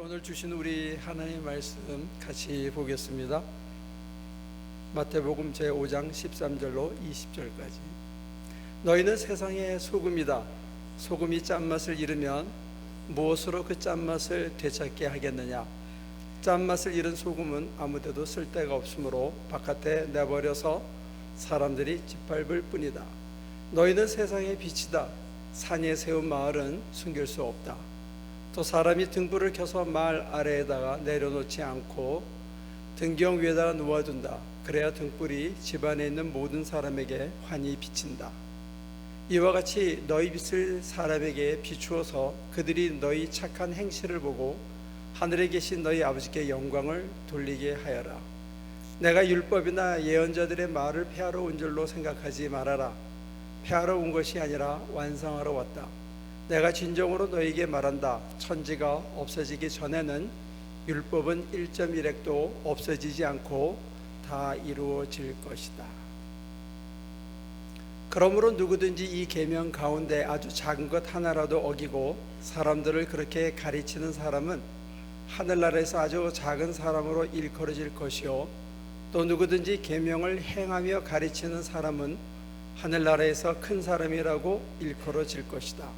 오늘 주신 우리 하나님 말씀 같이 보겠습니다. 마태복음 제5장 13절로 20절까지. 너희는 세상의 소금이다. 소금이 짠맛을 잃으면 무엇으로 그 짠맛을 되찾게 하겠느냐? 짠맛을 잃은 소금은 아무데도 쓸데가 없으므로 바깥에 내버려서 사람들이 짓밟을 뿐이다. 너희는 세상의 빛이다. 산에 세운 마을은 숨길 수 없다. 또 사람이 등불을 켜서 마을 아래에다가 내려놓지 않고 등경 위에다가 놓아둔다. 그래야 등불이 집안에 있는 모든 사람에게 환히 비친다. 이와 같이 너희 빛을 사람에게 비추어서 그들이 너희 착한 행실을 보고 하늘에 계신 너희 아버지께 영광을 돌리게 하여라. 내가 율법이나 예언자들의 말을 폐하러 온 줄로 생각하지 말아라. 폐하러 온 것이 아니라 완성하러 왔다. 내가 진정으로 너희에게 말한다. 천지가 없어지기 전에는 율법은 1.1획도 없어지지 않고 다 이루어질 것이다. 그러므로 누구든지 이 계명 가운데 아주 작은 것 하나라도 어기고 사람들을 그렇게 가르치는 사람은 하늘나라에서 아주 작은 사람으로 일컬어질 것이요, 또 누구든지 계명을 행하며 가르치는 사람은 하늘나라에서 큰 사람이라고 일컬어질 것이다.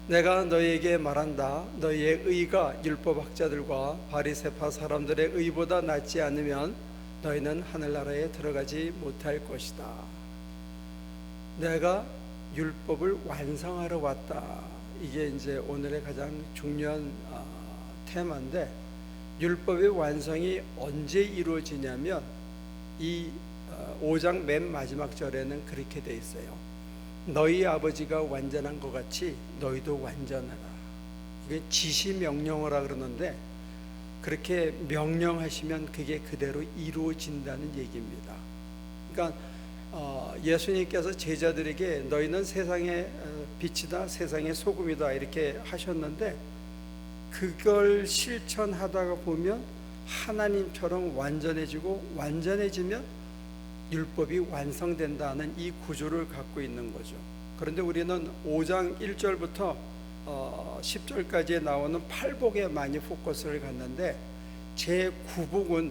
내가 너희에게 말한다. 너희의 의가 율법학자들과 바리새파 사람들의 의보다 낫지 않으면 너희는 하늘나라에 들어가지 못할 것이다. 내가 율법을 완성하러 왔다. 이게 이제 오늘의 가장 중요한 테마인데, 율법의 완성이 언제 이루어지냐면 이 5장 맨 마지막 절에는 그렇게 돼 있어요. 너희 아버지가 완전한 것 같이 너희도 완전하라. 이게 지시명령어라 그러는데, 그렇게 명령하시면 그게 그대로 이루어진다는 얘기입니다. 그러니까 예수님께서 제자들에게 너희는 세상의 빛이다, 세상의 소금이다 이렇게 하셨는데, 그걸 실천하다가 보면 하나님처럼 완전해지고, 완전해지면 율법이 완성된다는 이 구조를 갖고 있는 거죠. 그런데 우리는 5장 1절부터 10절까지에 나오는 팔복에 많이 포커스를 갖는데, 제9복은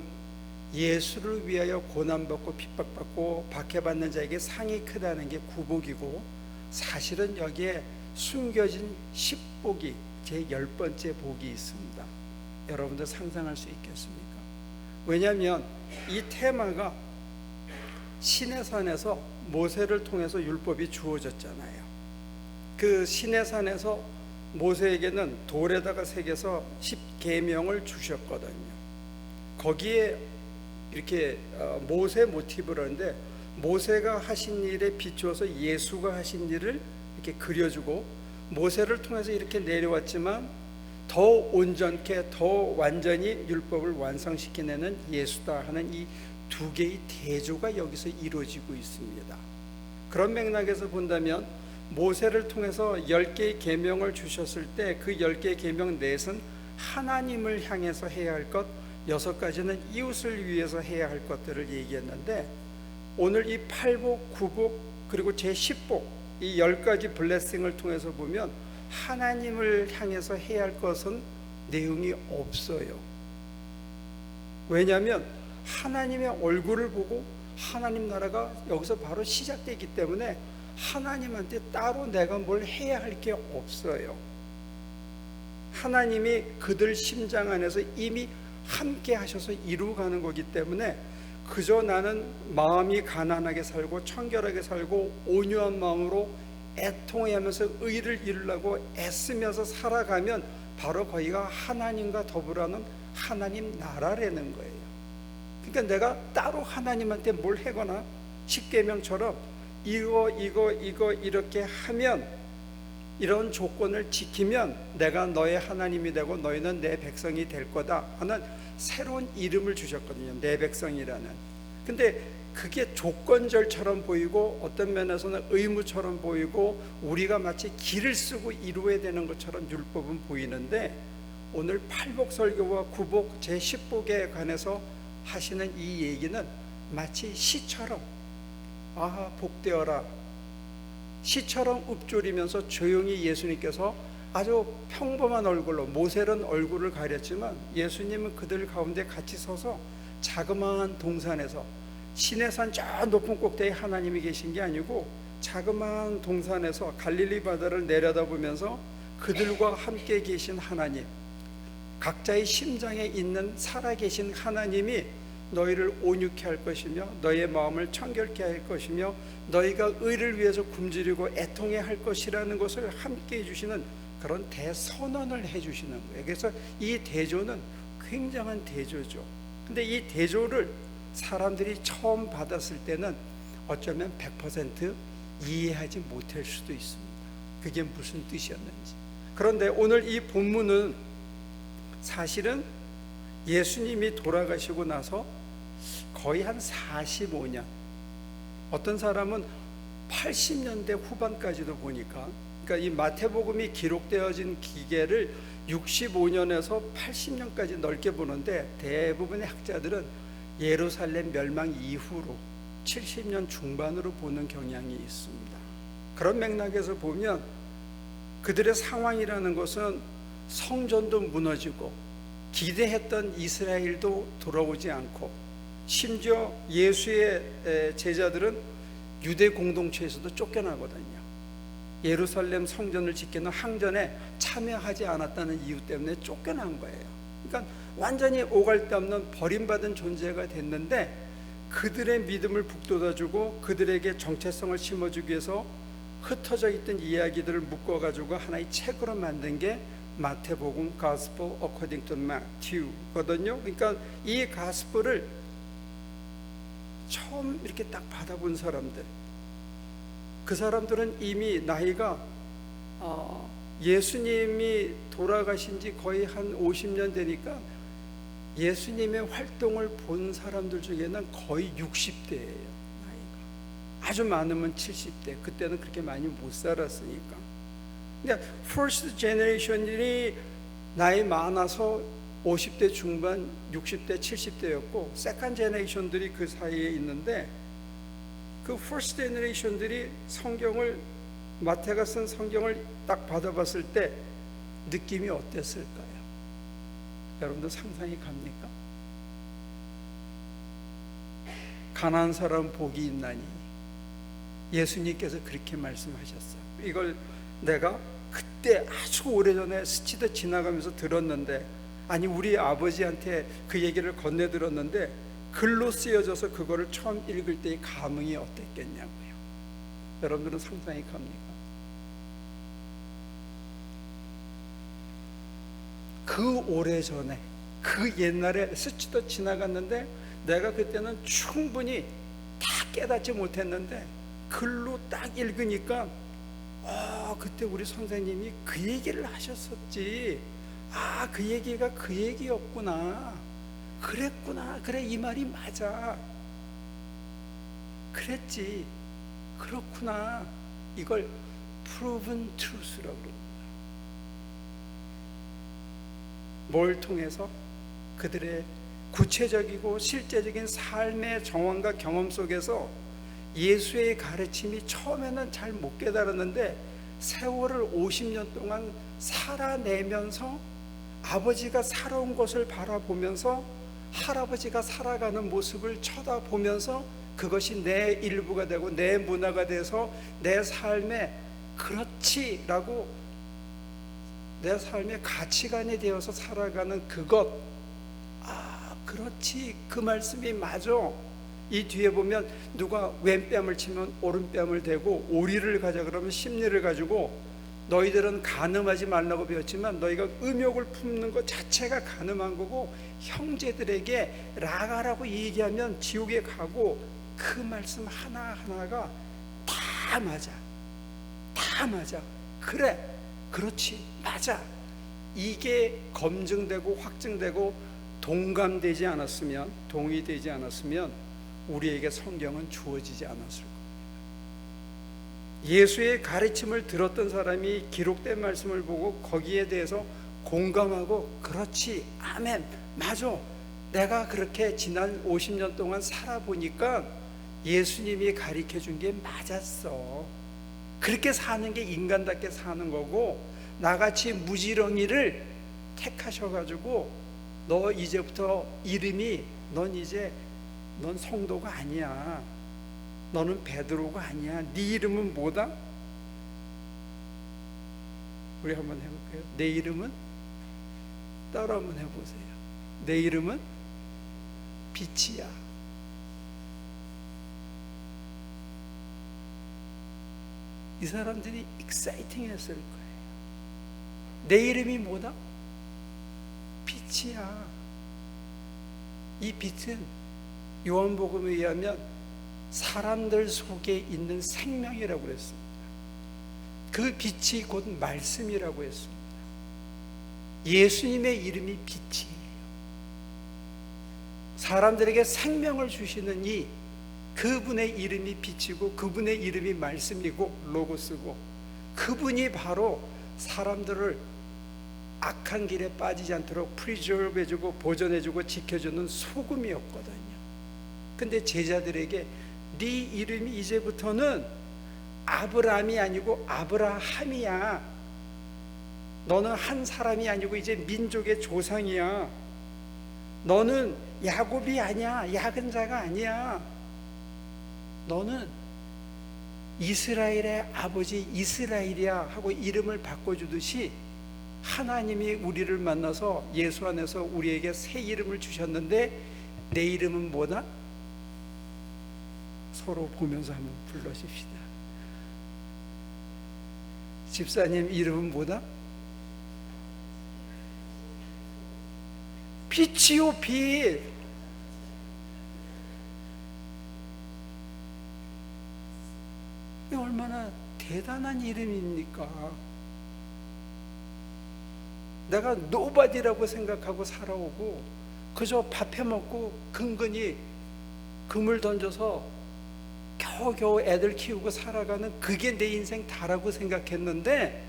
예수를 위하여 고난받고 핍박받고 박해받는 자에게 상이 크다는 게 9복이고, 사실은 여기에 숨겨진 10복이 제10번째 복이 있습니다. 여러분들 상상할 수 있겠습니까? 왜냐하면 이 테마가 시내산에서 모세를 통해서 율법이 주어졌잖아요. 그 시내산에서 모세에게는 돌에다가 새겨서 10계명을 주셨거든요. 거기에 이렇게 모세 모티브를 하는데, 모세가 하신 일에 비추어서 예수가 하신 일을 이렇게 그려주고, 모세를 통해서 이렇게 내려왔지만 더 온전케 더 완전히 율법을 완성시키는 예수다 하는 이 두 개의 대조가 여기서 이루어지고 있습니다. 그런 맥락에서 본다면 모세를 통해서 10개의 계명을 주셨을 때 그 10개의 계명 넷은 하나님을 향해서 해야 할 것, 6가지는 이웃을 위해서 해야 할 것들을 얘기했는데, 오늘 이 8복, 9복 그리고 제10복 이 10가지 블레싱을 통해서 보면 하나님을 향해서 해야 할 것은 내용이 없어요. 왜냐하면 하나님의 얼굴을 보고 하나님 나라가 여기서 바로 시작되기 때문에 하나님한테 따로 내가 뭘 해야 할 게 없어요. 하나님이 그들 심장 안에서 이미 함께 하셔서 이루어가는 거기 때문에 그저 나는 마음이 가난하게 살고 청결하게 살고 온유한 마음으로 애통하면서 의를 이루려고 애쓰면서 살아가면 바로 거기가 하나님과 더불어하는 하나님 나라라는 거예요. 그러니까 내가 따로 하나님한테 뭘 하거나 10계명처럼 이거 이렇게 하면, 이런 조건을 지키면 내가 너의 하나님이 되고 너희는 내 백성이 될 거다 하는 새로운 이름을 주셨거든요. 내 백성이라는. 근데 그게 조건절처럼 보이고 어떤 면에서는 의무처럼 보이고 우리가 마치 길을 쓰고 이루어야 되는 것처럼 율법은 보이는데, 오늘 8복 설교와 9복 제10복에 관해서 하시는 이 얘기는 마치 시처럼, 복되어라, 시처럼 읊조리면서 조용히 예수님께서 아주 평범한 얼굴로, 모세는 얼굴을 가렸지만 예수님은 그들 가운데 같이 서서 자그마한 동산에서, 시내산 저 높은 꼭대기에 하나님이 계신 게 아니고 자그마한 동산에서 갈릴리 바다를 내려다보면서 그들과 함께 계신 하나님, 각자의 심장에 있는 살아계신 하나님이 너희를 온유케 할 것이며 너희의 마음을 청결케 할 것이며 너희가 의를 위해서 굶주리고 애통해 할 것이라는 것을 함께 해주시는 그런 대선언을 해주시는 거예요. 그래서 이 대조는 굉장한 대조죠. 근데 이 대조를 사람들이 처음 받았을 때는 어쩌면 100% 이해하지 못할 수도 있습니다. 그게 무슨 뜻이었는지. 그런데 오늘 이 본문은 사실은 예수님이 돌아가시고 나서 거의 한 45년, 어떤 사람은 80년대 후반까지도 보니까, 그러니까 이 마태복음이 기록되어진 기계를 65년에서 80년까지 넓게 보는데 대부분의 학자들은 예루살렘 멸망 이후로 70년 중반으로 보는 경향이 있습니다. 그런 맥락에서 보면 그들의 상황이라는 것은 성전도 무너지고 기대했던 이스라엘도 돌아오지 않고, 심지어 예수의 제자들은 유대 공동체에서도 쫓겨나거든요. 예루살렘 성전을 지키는 항전에 참여하지 않았다는 이유 때문에 쫓겨난 거예요. 그러니까 완전히 오갈 데 없는 버림받은 존재가 됐는데, 그들의 믿음을 북돋아주고 그들에게 정체성을 심어주기 위해서 흩어져 있던 이야기들을 묶어가지고 하나의 책으로 만든 게 마태복음 Gospel According to Matthew거든요. 그러니까 이 가스펠을 처음 이렇게 딱 받아본 사람들, 그 사람들은 이미 나이가 예수님이 돌아가신 지 거의 한 50년 되니까 예수님의 활동을 본 사람들 중에는 거의 60대예요. 나이가 아주 많으면 70대. 그때는 그렇게 많이 못 살았으니까. 그러니까 first generation이 나이 많아서 50대 중반, 60대, 70대였고 second generation들이 그 사이에 있는데, 그 first generation들이 성경을, 마태가 쓴 성경을 딱 받아봤을 때 느낌이 어땠을까요? 여러분들 상상이 갑니까? 가난한 사람 복이 있나니, 예수님께서 그렇게 말씀하셨어요. 이걸 내가 그때 아주 오래전에 스치듯 지나가면서 들었는데, 아니 우리 아버지한테 그 얘기를 건네 들었는데 글로 쓰여져서 그거를 처음 읽을 때의 감흥이 어땠겠냐고요. 여러분들은 상상이 갑니까? 그 오래전에, 그 옛날에 스치듯 지나갔는데 내가 그때는 충분히 다 깨닫지 못했는데 글로 딱 읽으니까 그때 우리 선생님이 그 얘기를 하셨었지, 그 얘기가 그 얘기였구나, 그랬구나, 그래 이 말이 맞아, 그랬지, 그렇구나, 이걸 proven truth라고 그럽니다. 뭘 통해서? 그들의 구체적이고 실제적인 삶의 정황과 경험 속에서 예수의 가르침이 처음에는 잘 못 깨달았는데 세월을 50년 동안 살아내면서 아버지가 살아온 것을 바라보면서 할아버지가 살아가는 모습을 쳐다보면서 그것이 내 일부가 되고 내 문화가 돼서 내 삶에 그렇지라고, 내 삶의 가치관이 되어서 살아가는 그것, 그렇지, 그 말씀이 맞아. 이 뒤에 보면 누가 왼뺨을 치면 오른뺨을 대고 오리를 가자 그러면 심리를 가지고, 너희들은 간음하지 말라고 배웠지만 너희가 음욕을 품는 것 자체가 간음한 거고, 형제들에게 라가라고 얘기하면 지옥에 가고, 그 말씀 하나하나가 다 맞아, 다 맞아, 그래, 그렇지, 맞아. 이게 검증되고 확증되고 동감되지 않았으면, 동의되지 않았으면 우리에게 성경은 주어지지 않았을 겁니다. 예수의 가르침을 들었던 사람이 기록된 말씀을 보고 거기에 대해서 공감하고, 그렇지, 아멘, 맞아, 내가 그렇게 지난 50년 동안 살아보니까 예수님이 가르쳐 준 게 맞았어, 그렇게 사는 게 인간답게 사는 거고, 나같이 무지렁이를 택하셔가지고 너 이제부터 이름이 넌 성도가 아니야. 너는 베드로가 아니야. 네 이름은 뭐다? 우리 한번 해볼까요? 내 이름은 따라 한번 해보세요. 내 이름은 빛이야. 이 사람들이 익사이팅했을 거예요. 내 이름이 뭐다? 빛이야. 이 빛은 요한복음에 의하면 사람들 속에 있는 생명이라고 그랬습니다. 그 빛이 곧 말씀이라고 했습니다. 예수님의 이름이 빛이에요. 사람들에게 생명을 주시는 그분의 이름이 빛이고 그분의 이름이 말씀이고 로고스고, 그분이 바로 사람들을 악한 길에 빠지지 않도록 프리저브 해주고 보존해주고 지켜주는 소금이었거든요. 근데 제자들에게 네 이름이 이제부터는 아브라함이 아니고 아브라함이야. 너는 한 사람이 아니고 이제 민족의 조상이야. 너는 야곱이 아니야. 작은 자가 아니야. 너는 이스라엘의 아버지 이스라엘이야 하고 이름을 바꿔주듯이 하나님이 우리를 만나서 예수 안에서 우리에게 새 이름을 주셨는데, 내 이름은 뭐다? 서로 보면서 한번 불러줍시다. 집사님 이름은 뭐다? 빛이요, 빛. 얼마나 대단한 이름입니까? 내가 노바디라고 생각하고 살아오고 그저 밥 해먹고 근근히 금을 던져서 겨우겨우 애들 키우고 살아가는 그게 내 인생 다라고 생각했는데,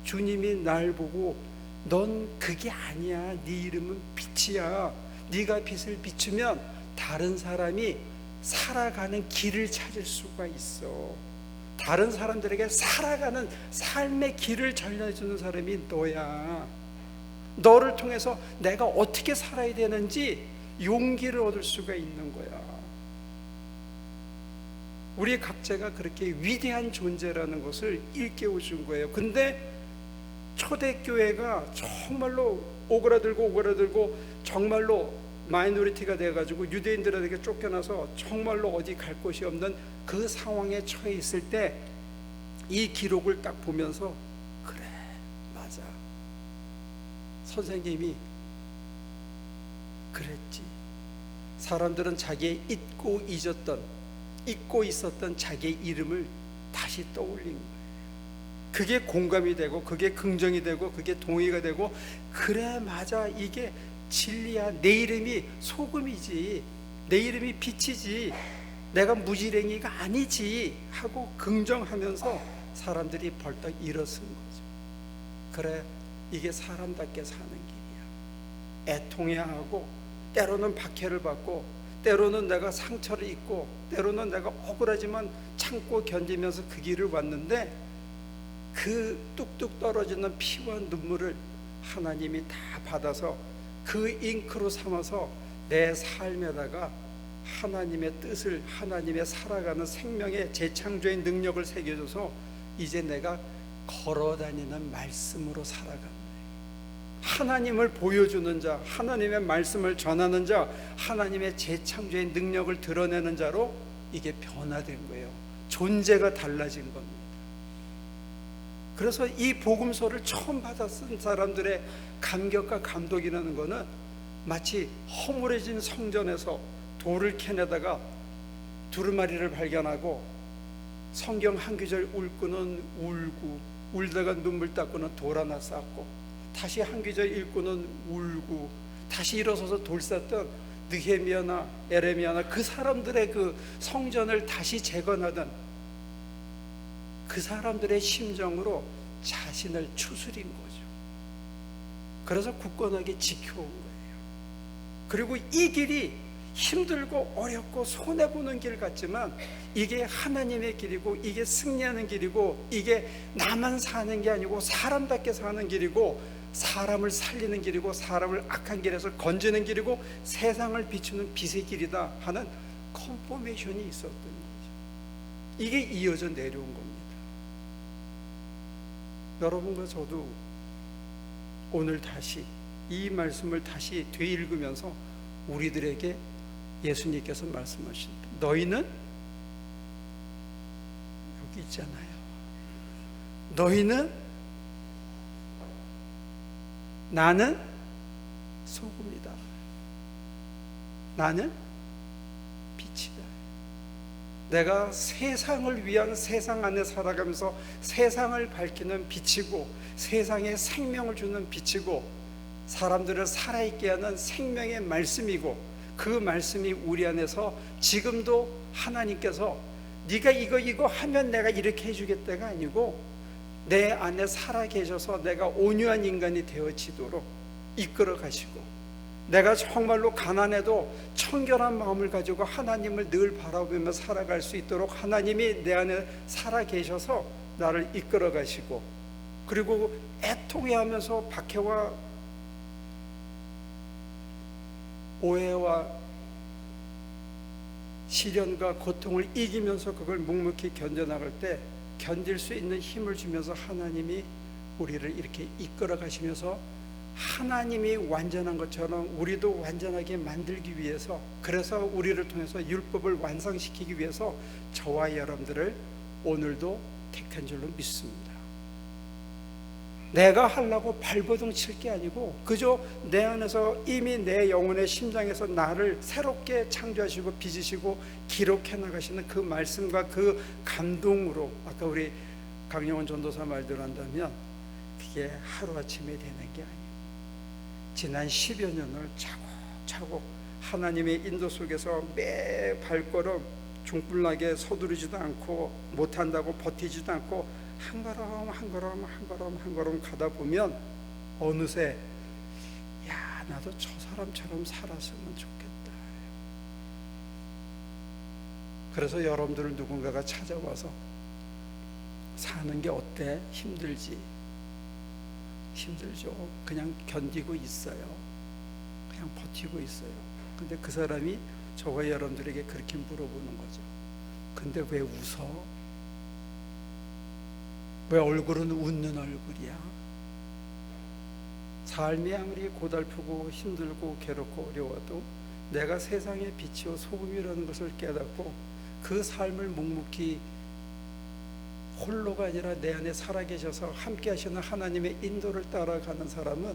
주님이 날 보고 넌 그게 아니야. 네 이름은 빛이야. 네가 빛을 비추면 다른 사람이 살아가는 길을 찾을 수가 있어. 다른 사람들에게 살아가는 삶의 길을 전해주는 사람이 너야. 너를 통해서 내가 어떻게 살아야 되는지 용기를 얻을 수가 있는 거야. 우리 각자가 그렇게 위대한 존재라는 것을 일깨워 준 거예요. 근데 초대교회가 정말로 오그라들고 정말로 마이너리티가 돼가지고 유대인들에게 쫓겨나서 정말로 어디 갈 곳이 없는 그 상황에 처해 있을 때 이 기록을 딱 보면서, 그래, 맞아, 선생님이 그랬지. 사람들은 자기의 잊고 있었던 자기의 이름을 다시 떠올린 거예요. 그게 공감이 되고 그게 긍정이 되고 그게 동의가 되고, 그래, 맞아, 이게 진리야. 내 이름이 소금이지, 내 이름이 빛이지, 내가 무지랭이가 아니지 하고 긍정하면서 사람들이 벌떡 일어선 거죠. 그래, 이게 사람답게 사는 길이야. 애통해야 하고, 때로는 박해를 받고, 때로는 내가 상처를 입고, 때로는 내가 억울하지만 참고 견디면서 그 길을 왔는데, 그 뚝뚝 떨어지는 피와 눈물을 하나님이 다 받아서 그 잉크로 삼아서 내 삶에다가 하나님의 뜻을, 하나님의 살아가는 생명의 재창조의 능력을 새겨줘서 이제 내가 걸어다니는 말씀으로 살아가는 거예요. 하나님을 보여주는 자, 하나님의 말씀을 전하는 자, 하나님의 재창조의 능력을 드러내는 자로 이게 변화된 거예요. 존재가 달라진 겁니다. 그래서 이 복음서를 처음 받았은 사람들의 감격과 감동이라는 것은 마치 허물해진 성전에서 돌을 캐내다가 두루마리를 발견하고 성경 한 구절 읽고는 울고, 울다가 눈물 닦고는 돌 하나 쌓고, 다시 한 구절 읽고는 울고, 다시 일어서서 돌 쌓던 느헤미야나 에레미야나 그 사람들의 그 성전을 다시 재건하던 그 사람들의 심정으로 자신을 추스린 거죠. 그래서 굳건하게 지켜온 거예요. 그리고 이 길이 힘들고 어렵고 손해보는 길 같지만 이게 하나님의 길이고, 이게 승리하는 길이고, 이게 나만 사는 게 아니고 사람답게 사는 길이고, 사람을 살리는 길이고, 사람을 악한 길에서 건지는 길이고, 세상을 비추는 빛의 길이다 하는 컨포메이션이 있었던 거죠. 이게 이어져 내려온 겁니다. 여러분과 저도 오늘 다시 이 말씀을 다시 되읽으면서 우리들에게 예수님께서 말씀하십니다. 너희는 여기 있잖아요. 너희는, 나는 소금이다. 나는 빛이다. 내가 세상을 위한, 세상 안에 살아가면서 세상을 밝히는 빛이고, 세상에 생명을 주는 빛이고, 사람들을 살아있게 하는 생명의 말씀이고, 그 말씀이 우리 안에서 지금도 하나님께서 네가 이거 하면 내가 이렇게 해주겠다가 아니고, 내 안에 살아계셔서 내가 온유한 인간이 되어지도록 이끌어 가시고, 내가 정말로 가난해도 청결한 마음을 가지고 하나님을 늘 바라보며 살아갈 수 있도록 하나님이 내 안에 살아계셔서 나를 이끌어 가시고, 그리고 애통해하면서 박해와 오해와 시련과 고통을 이기면서 그걸 묵묵히 견뎌나갈 때 견딜 수 있는 힘을 주면서 하나님이 우리를 이렇게 이끌어 가시면서, 하나님이 완전한 것처럼 우리도 완전하게 만들기 위해서, 그래서 우리를 통해서 율법을 완성시키기 위해서 저와 여러분들을 오늘도 택한 줄로 믿습니다. 내가 하려고 발버둥 칠 게 아니고, 그저 내 안에서 이미 내 영혼의 심장에서 나를 새롭게 창조하시고 빚으시고 기록해 나가시는 그 말씀과 그 감동으로, 아까 우리 강영원 전도사 말대로 한다면 그게 하루아침에 되는 게 아니에요. 지난 10여 년을 차곡차곡 하나님의 인도 속에서 매 발걸음 중불나게 서두르지도 않고, 못한다고 버티지도 않고 한 걸음 한 걸음 한 걸음 한 걸음 가다 보면 어느새, 야, 나도 저 사람처럼 살았으면 좋겠다. 그래서 여러분들을 누군가가 찾아와서 사는 게 어때? 힘들지? 힘들죠. 그냥 견디고 있어요. 그냥 버티고 있어요. 근데 그 사람이 저와 여러분들에게 그렇게 물어보는 거죠. 근데 왜 웃어? 왜 얼굴은 웃는 얼굴이야? 삶이 아무리 고달프고 힘들고 괴롭고 어려워도 내가 세상의 빛이요 소금이라는 것을 깨닫고 그 삶을 묵묵히 홀로가 아니라 내 안에 살아계셔서 함께 하시는 하나님의 인도를 따라가는 사람은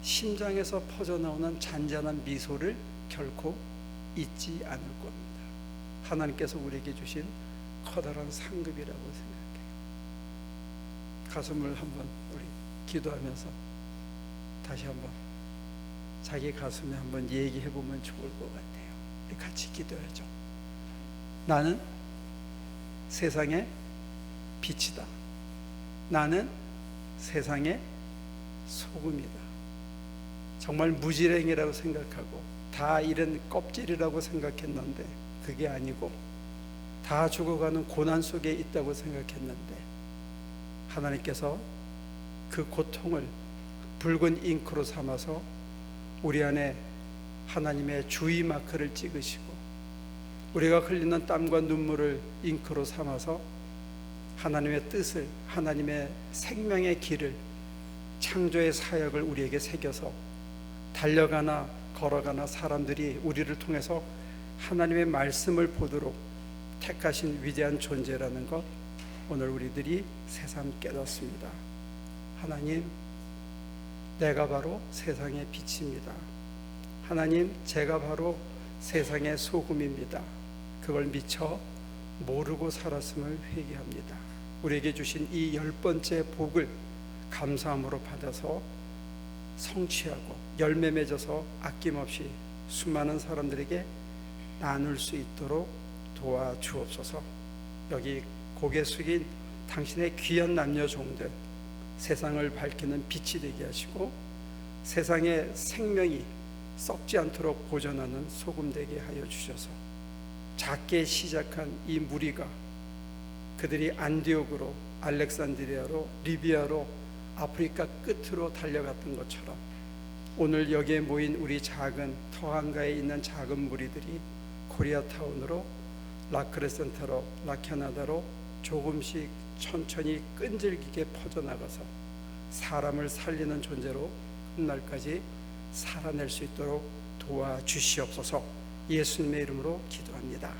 심장에서 퍼져나오는 잔잔한 미소를 결코 잊지 않을 겁니다. 하나님께서 우리에게 주신 커다란 상급이라고 생각해요. 가슴을 한번 우리 기도하면서 다시 한번 자기 가슴에 한번 얘기해 보면 좋을 것 같아요. 우리 같이 기도하죠. 나는 세상의 빛이다. 나는 세상의 소금이다. 정말 무지랭이라고 생각하고 다 잃은 껍질이라고 생각했는데 그게 아니고, 다 죽어가는 고난 속에 있다고 생각했는데 하나님께서 그 고통을 붉은 잉크로 삼아서 우리 안에 하나님의 주의 마크를 찍으시고, 우리가 흘리는 땀과 눈물을 잉크로 삼아서 하나님의 뜻을, 하나님의 생명의 길을, 창조의 사역을 우리에게 새겨서 달려가나 걸어가나 사람들이 우리를 통해서 하나님의 말씀을 보도록 택하신 위대한 존재라는 것, 오늘 우리들이 새삼 깨닫습니다. 하나님, 내가 바로 세상의 빛입니다. 하나님, 제가 바로 세상의 소금입니다. 그걸 미처 모르고 살았음을 회개합니다. 우리에게 주신 이 10번째 복을 감사함으로 받아서 성취하고 열매 맺어서 아낌없이 수많은 사람들에게 나눌 수 있도록 도와주옵소서. 여기 고개 숙인 당신의 귀한 남녀 종들, 세상을 밝히는 빛이 되게 하시고 세상의 생명이 썩지 않도록 보존하는 소금 되게 하여 주셔서 작게 시작한 이 무리가 그들이 안디옥으로, 알렉산드리아로, 리비아로, 아프리카 끝으로 달려갔던 것처럼 오늘 여기에 모인 우리 작은 터 한가에 있는 작은 무리들이 코리아타운으로, 라크레센터로, 라캐나다로 조금씩 천천히 끈질기게 퍼져나가서 사람을 살리는 존재로 훗날까지 살아낼 수 있도록 도와주시옵소서. 예수님의 이름으로 기도합니다.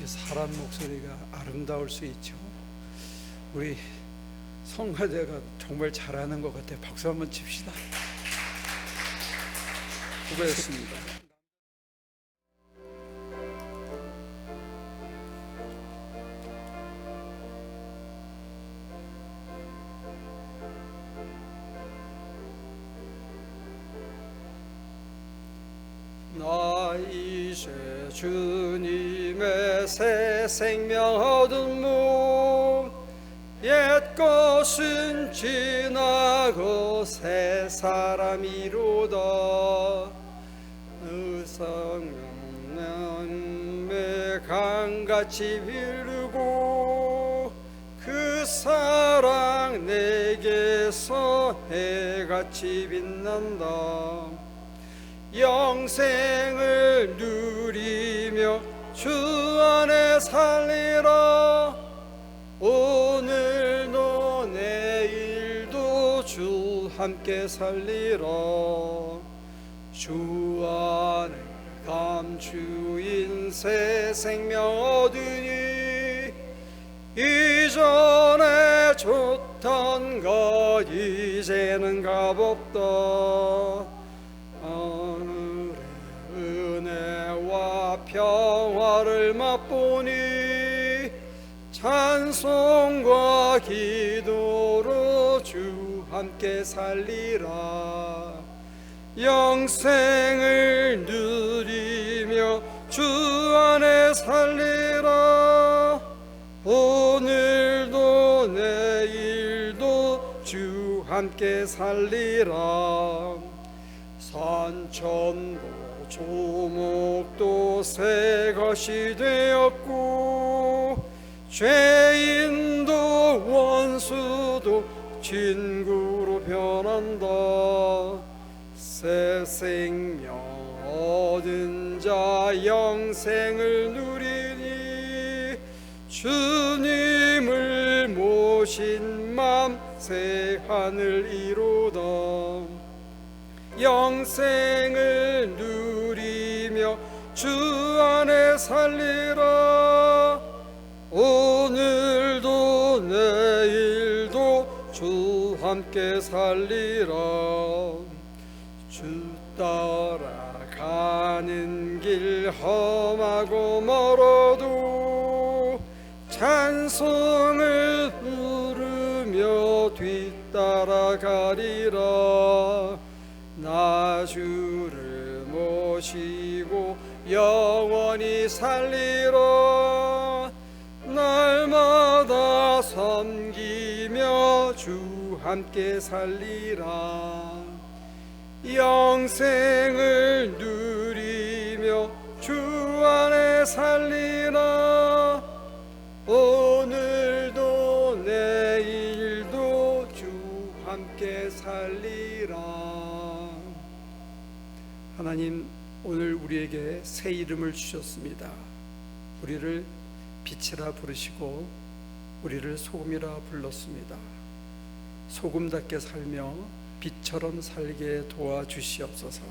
이렇게 사람 목소리가 아름다울 수 있죠. 우리 성가대가 정말 잘하는 것 같아요. 박수 한번 칩시다. 수고했습니다. 나 이제 주님의 새 생명 얻은 몸, 옛 것은 지나고 새 사람이로다. 의성명매 강같이 흐르고 그 사랑 내게서 해같이 빛난다. 영생을 누리며 주 안에 살리라. 오늘도 내일도 주 함께 살리라. 주 안에 감추인 새 생명 얻으니 이전에 좋던 것 이제는 값없다. 하늘의 은혜와 평화를 맛보니 찬송과 기도로 주 함께 살리라. 영생을 누리며 주 안에 살리라. 오늘도 내일도 주 함께 살리라. 산천도 조목도 새 것이 되었고 죄인도 원수도 친구로 변한다. 새 생명 얻은 자 영생을 누리니 주님을 모신 맘 새 하늘 이루다. 영생을 누리며 주 안에 살리라. 오늘도 내일도 주 함께 살리라. 주 따라가는 길 험하고 멀어도 찬송을 부르며 뒤따라가리라. 나 주를 모시고 영원히 살리라. 날마다 섬기며 주 함께 살리라. 영생을 누리며 주 안에 살리라. 오늘도 내일도 주 함께 살리라. 하나님, 오늘 우리에게 새 이름을 주셨습니다. 우리를 빛이라 부르시고 우리를 소금이라 불렀습니다. 소금답게 살며 빛처럼 살게 도와주시옵소서.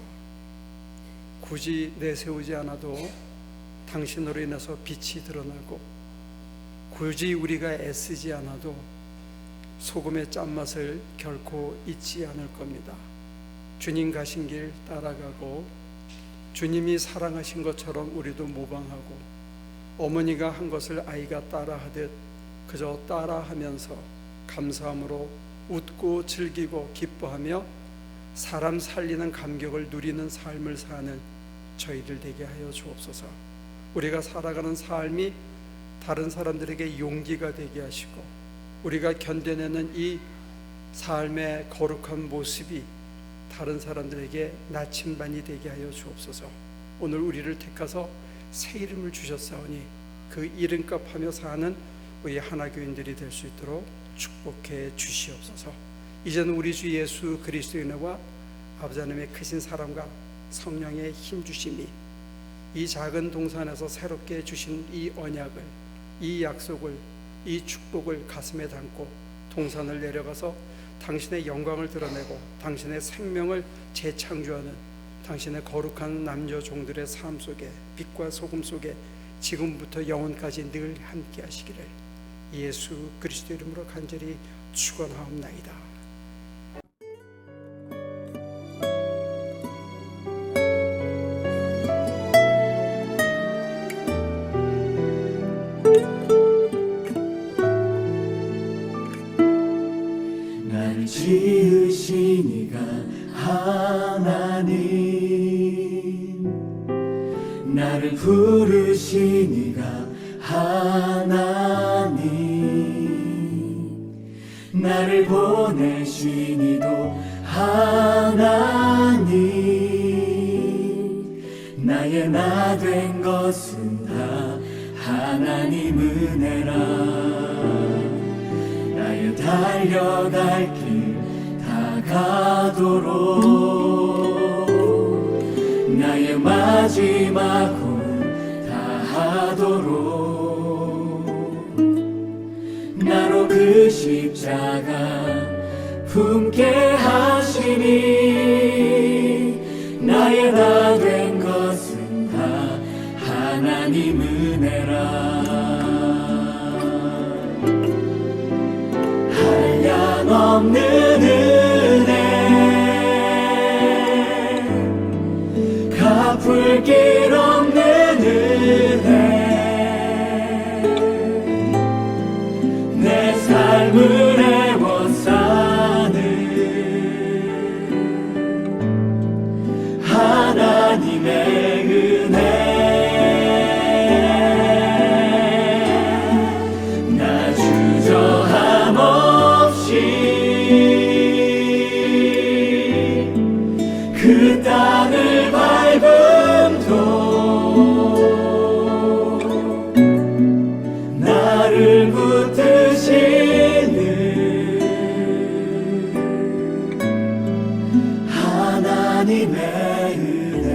굳이 내세우지 않아도 당신으로 인해서 빛이 드러나고, 굳이 우리가 애쓰지 않아도 소금의 짠맛을 결코 잊지 않을 겁니다. 주님 가신 길 따라가고 주님이 사랑하신 것처럼 우리도 모방하고, 어머니가 한 것을 아이가 따라하듯 그저 따라하면서 감사함으로 웃고 즐기고 기뻐하며 사람 살리는 감격을 누리는 삶을 사는 저희들 되게 하여 주옵소서. 우리가 살아가는 삶이 다른 사람들에게 용기가 되게 하시고, 우리가 견뎌내는 이 삶의 거룩한 모습이 다른 사람들에게 나침반이 되게 하여 주옵소서. 오늘 우리를 택하서 새 이름을 주셨사오니 그 이름값 하며 사는 우리 하나교인들이 될 수 있도록 축복해 주시옵소서. 이제는 우리 주 예수 그리스도의 은혜와 아버지 하나님의 크신 사랑과 성령의 힘주심이 이 작은 동산에서 새롭게 주신 이 언약을, 이 약속을, 이 축복을 가슴에 담고 동산을 내려가서 당신의 영광을 드러내고 당신의 생명을 재창조하는 당신의 거룩한 남녀 종들의 삶 속에, 빛과 소금 속에 지금부터 영원까지 늘 함께 하시기를 예수 그리스도 이름으로 간절히 축원하옵나이다. 나를 지으신 이가 하나님, 나를 부르신 이가 하나님, 나를 보내신 이도 하나님, 나의 나 된 것은 다 하나님 은혜라. 나의 달려갈 길 다가도록 나의 마지막 홀 다 다하도록 나로 그 십자가 품게 하시니 나의 나 된 것은 다 하나님 은혜라. 한량없는 은혜 갚을 길 없는 은혜 내 삶을 애워싸는 하나님의 은혜 나 주저함 없이 그 땅을 밟음도 나를 붙드시는 하나님의 은혜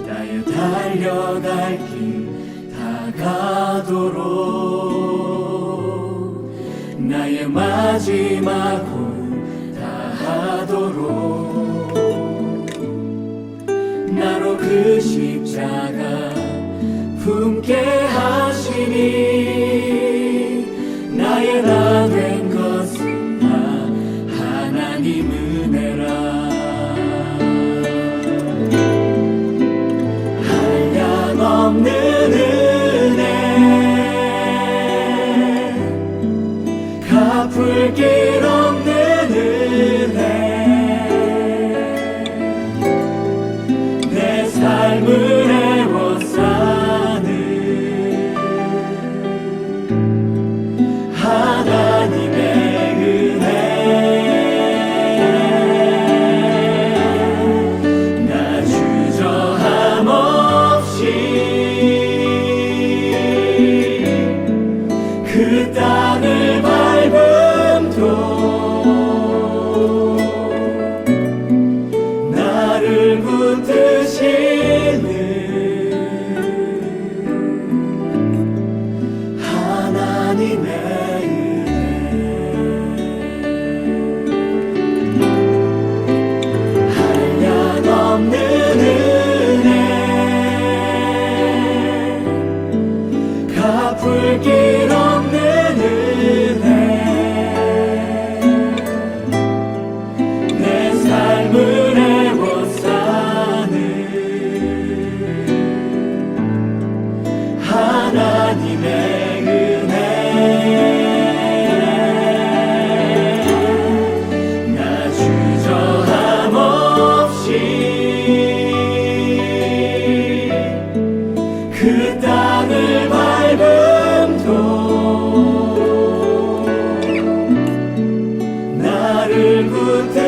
나의 달려갈 길 다가도록 나의 마지막 홀 다하도록 나로 그 십자가 품게 하시니 나의 나 된 것은 다 하나님 은혜라. 한량없는 은혜 갚을 길 없는 은혜 내 삶을 애워싸는 하나님의 은혜 나 주저함 없이 그 땅을 밟음도 나를 붙드시는 하나님의 은혜 한량없는 은혜 갚을 길 없는 은혜 내 삶을 애워싸는 하나님의 은혜 나 주저함 없이 그 땅을 밟음도 나를 붙